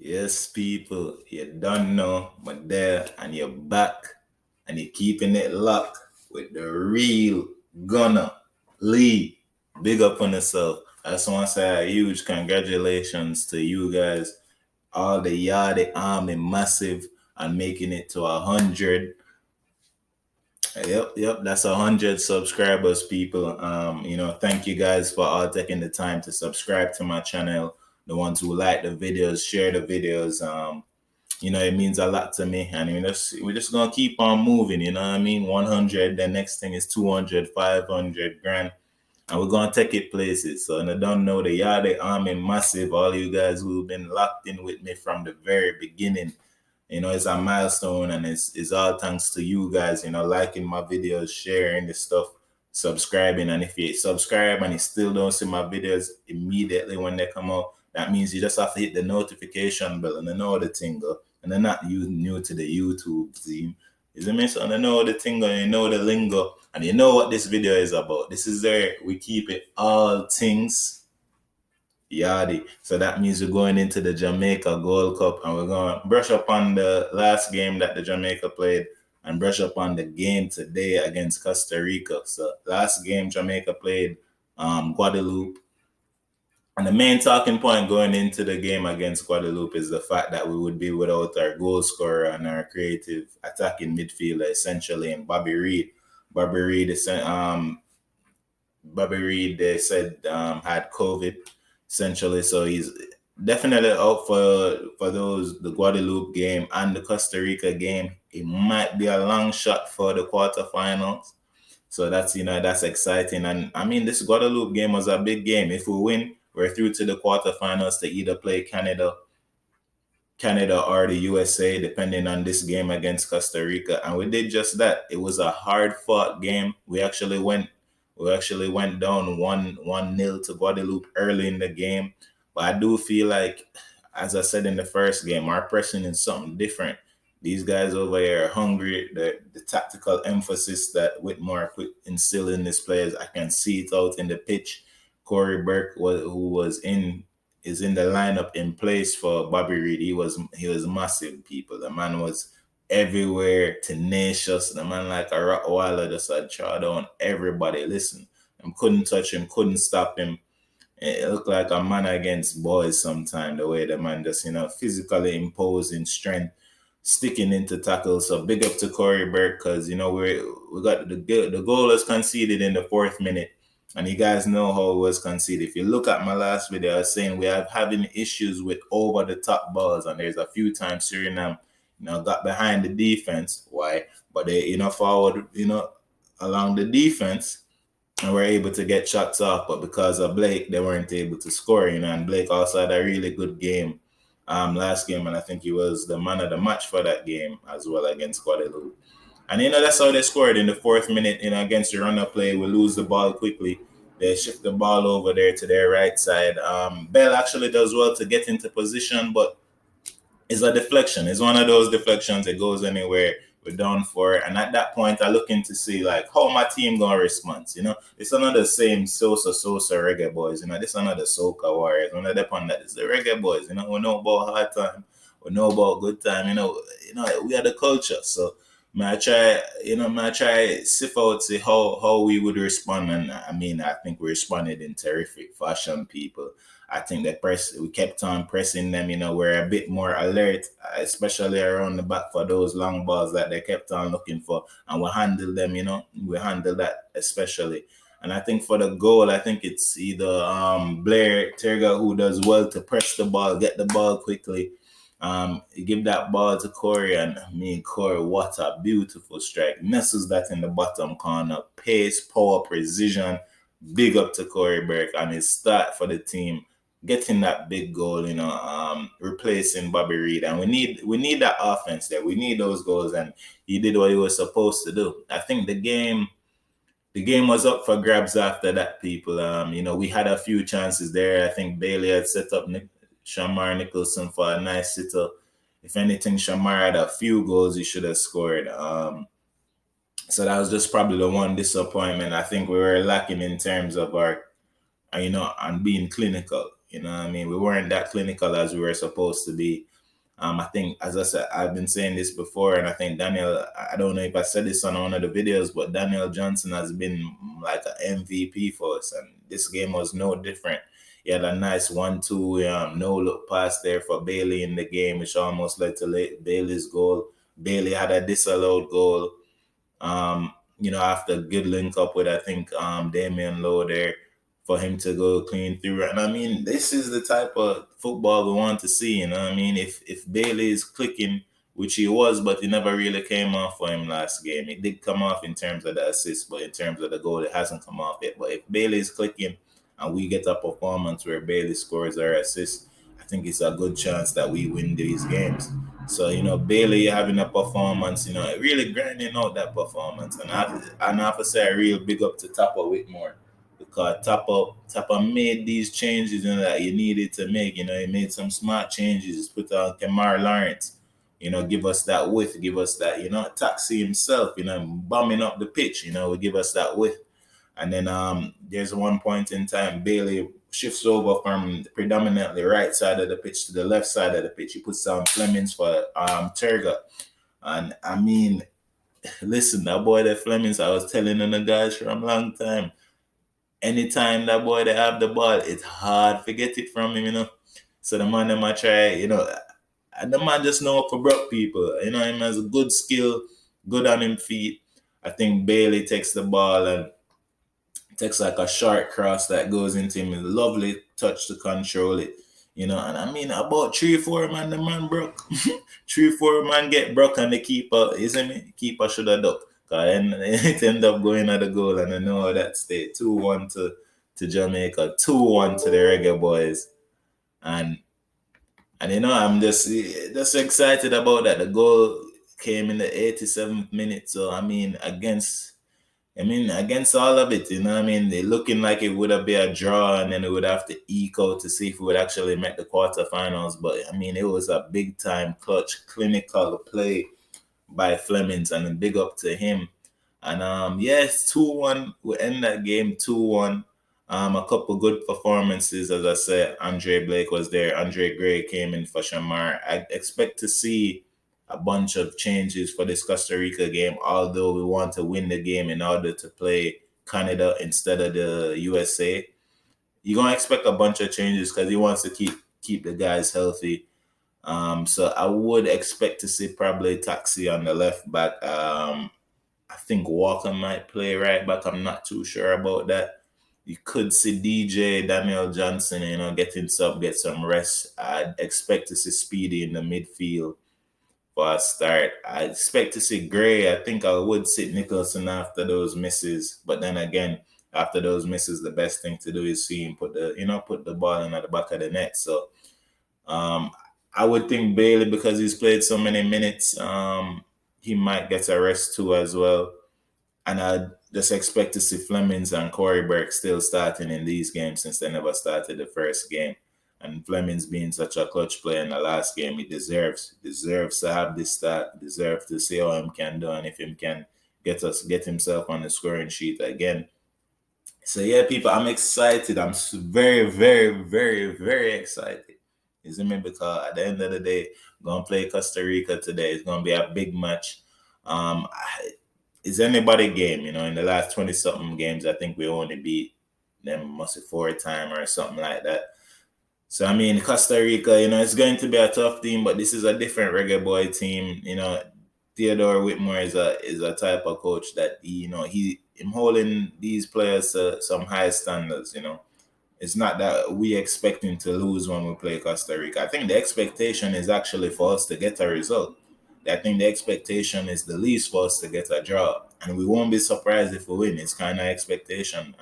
Yes, people, you don't know, but there and you're back and you're keeping it locked with the real Gunner Lee. Big up on yourself. I just want to say a huge congratulations to you guys, all the Yardie Army massive and making it to 100. Yep, that's 100 subscribers, people. Thank you guys for all taking the time to subscribe to my channel. The ones who like the videos, share the videos. It means a lot to me, and we're just gonna keep on moving. You know what I mean? 100. The next thing is 200, 500 grand, and we're gonna take it places. So, and I don't know the Yardie Army massive. All you guys who've been locked in with me from the very beginning. It's a milestone, and it's all thanks to you guys, liking my videos, sharing the stuff, subscribing. And if you subscribe and you still don't see my videos immediately when they come out, that means you just have to hit the notification bell and know the thing. And they're not new to the YouTube team. Is it me? So I know the thing, and you know the lingo, and you know what this video is about. This is where we keep it all things Yardie. So that means we're going into the Jamaica Gold Cup, and we're going to brush up on the last game that the Jamaica played and brush up on the game today against Costa Rica. So last game Jamaica played Guadeloupe. And the main talking point going into the game against Guadeloupe is the fact that we would be without our goal scorer and our creative attacking midfielder, essentially, in Bobby Reid. Bobby Reid, they said, had COVID, essentially, so he's definitely out for the Guadeloupe game and the Costa Rica game. It might be a long shot for the quarterfinals, so that's exciting. And I mean, this Guadeloupe game was a big game. If we win, we're through to the quarterfinals to either play Canada or the USA, depending on this game against Costa Rica. And we did just that. It was a hard fought game. We actually went down 1-0 to Guadeloupe early in the game. But I do feel like, as I said in the first game, our pressing is something different. These guys over here are hungry. The tactical emphasis that Whitmore put instill in these players, I can see it out in the pitch. Corey Burke, is in the lineup in place for Bobby Reid. He was massive, people. The man was everywhere, tenacious. The man like a Rottweiler just had draw down everybody. Listen, I couldn't touch him, couldn't stop him. It looked like a man against boys sometimes, the way the man just, physically imposing strength, sticking into tackles. So big up to Corey Burke, because, we got the goal was conceded in the 4th minute. And you guys know how it was conceded. If you look at my last video, I was saying we are having issues with over-the-top balls. And there's a few times Suriname, got behind the defense. Why? But they, forward, along the defense, and were able to get shots off. But because of Blake, they weren't able to score, And Blake also had a really good game last game. And I think he was the man of the match for that game as well against Guadeloupe. And, that's how they scored in the 4th minute, against the runner play. We lose the ball quickly. They shift the ball over there to their right side. Bell actually does well to get into position, but it's a deflection. It's one of those deflections that goes anywhere. We're down for it. And at that point, I looking to see, how my team going to respond. It's another same Sosa reggae boys. This another Soca Warriors. When they're on that, it's the reggae boys. We know about hard time. We know about good time. We are the culture. So, I try sift out, see how we would respond. And I think we responded in terrific fashion, people. I think we kept on pressing them, we're a bit more alert, especially around the back for those long balls that they kept on looking for. And we handled them, we handled that especially. And I think for the goal, I think it's either Blair Terga who does well to press the ball, get the ball quickly. Give that ball to Corey, and Corey, what a beautiful strike. Nestles that in the bottom corner. Pace, power, precision. Big up to Corey Burke and his start for the team. Getting that big goal, replacing Bobby Reid. And we need that offense there. We need those goals, and he did what he was supposed to do. I think the game was up for grabs after that, people. We had a few chances there. I think Bailey had set up Shamar Nicholson for a nice sitter. If anything, Shamar had a few goals he should have scored. So that was just probably the one disappointment. I think we were lacking in terms of our, and being clinical. We weren't that clinical as we were supposed to be. I think, as I said, I've been saying this before, and I think Daniel, I don't know if I said this on one of the videos, but Daniel Johnson has been like an MVP for us, and this game was no different. He had a nice 1-2 no look pass there for Bailey in the game, which almost led to Bailey's goal. Bailey had a disallowed goal. After a good link up with, I think, Damian Lowe there, for him to go clean through. And I mean, this is the type of football we want to see. You know what I mean? If Bailey is clicking, which he was, but it never really came off for him last game. It did come off in terms of the assist, but in terms of the goal, it hasn't come off yet. But if Bailey is clicking and we get a performance where Bailey scores our assist, I think it's a good chance that we win these games. So, Bailey having a performance, really grinding out that performance. And I have to say a real big up to Tapa Whitmore, because Tapa made these changes that you needed to make. He made some smart changes. Put on Kamar Lawrence, give us that width, give us that, Taxi himself, bombing up the pitch, would give us that width. And then there's one point in time Bailey shifts over from predominantly right side of the pitch to the left side of the pitch. He puts down Flemings for Terga. And I mean, listen, that boy, the Flemings, I was telling the guys from a long time, anytime that boy they have the ball, it's hard to get it from him. So the man them I try, and the man just know for broke people. Him has a good skill, good on him feet. I think Bailey takes the ball and takes like a short cross that goes into him. A lovely touch to control it. And I mean, about 3-4 man, the man broke. 3-4 man get broke, and the keeper, isn't it? Keeper should have ducked. Cause it ended up going at the goal, and I know how that stayed. 2-1 to Jamaica, 2-1 to the Reggae Boys. And I'm just excited about that. The goal came in the 87th minute. So against all of it, they're looking like it would have been a draw, and then it would have to eke out to see if we would actually make the quarterfinals. But it was a big time clutch, clinical play by Flemings, and a big up to him. And yes, 2-1, we end that game 2-1. A couple good performances, as I said. Andre Blake was there. Andre Gray came in for Shamar. I expect to see a bunch of changes for this Costa Rica game, although we want to win the game in order to play Canada instead of the USA. You're going to expect a bunch of changes because he wants to keep the guys healthy. So I would expect to see probably Taxi on the left back. I think Walker might play right back. I'm not too sure about that. You could see DJ Daniel Johnson, get some rest. I'd expect to see Speedy in the midfield for a start. I expect to see Gray. I think I would sit Nicholson after those misses. But then again, after those misses, the best thing to do is see him put the ball in at the back of the net. So I would think Bailey, because he's played so many minutes, he might get a rest too as well. And I just expect to see Flemings and Corey Burke still starting in these games, since they never started the first game. And Flemings being such a clutch player in the last game, he deserves to have this start, deserves to see how him can do, and if him can get himself on the scoring sheet again. So yeah, people, I'm excited. I'm very, very, very, very excited. Isn't it? Because at the end of the day, we're gonna play Costa Rica today. It's gonna be a big match. It's anybody game, in the last 20 something games, I think we only beat them must be 4 times or something like that. So Costa Rica, it's going to be a tough team, but this is a different Reggae Boy team. Theodore Whitmore is a type of coach that him holding these players to some high standards. It's not that we expecting to lose when we play Costa Rica. I think the expectation is actually for us to get a result. I think the expectation is the least for us to get a draw, and we won't be surprised if we win. It's kind of expectation.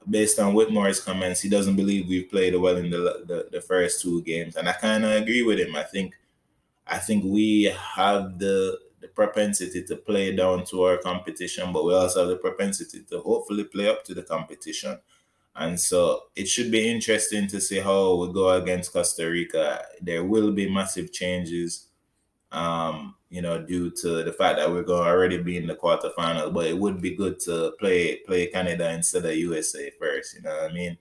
Based on Whitmore's comments, he doesn't believe we've played well in the first 2 games, and I kind of agree with him. I think we have the propensity to play down to our competition, but we also have the propensity to hopefully play up to the competition. And so it should be interesting to see how we go against Costa Rica. There will be massive changes, due to the fact that we're going to already be in the quarterfinals. But it would be good to play Canada instead of USA first. You know what I mean?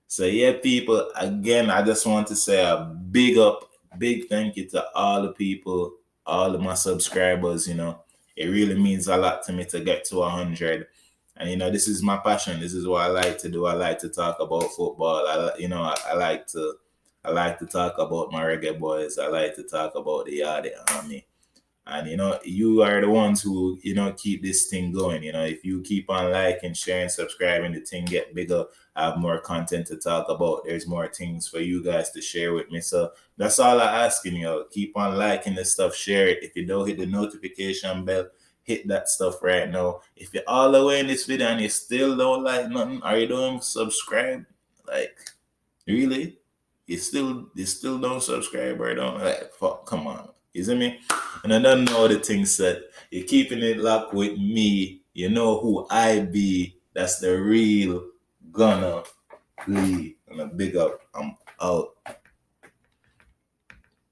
So yeah, people. Again, I just want to say a big up big thank you to all the people, all of my subscribers. It really means a lot to me to get to 100. And this is my passion. This is what I like to do. I like to talk about football. I like to talk about my reggae boys. I like to talk about the Yardie Army. And you are the ones who keep this thing going. If you keep on liking, sharing, subscribing, the thing get bigger. I have more content to talk about. There's more things for you guys to share with me. So that's all I asking you. Keep on liking this stuff, share it. If you don't hit the notification bell, hit that stuff right now. If you're all the way in this video and you still don't like nothing, are you doing subscribe? Like, really? You still don't subscribe or don't like, fuck, come on. You see me? And I don't know the things that you're keeping it locked with me. You know who I be. That's the real gonna leave. And a big up. I'm out.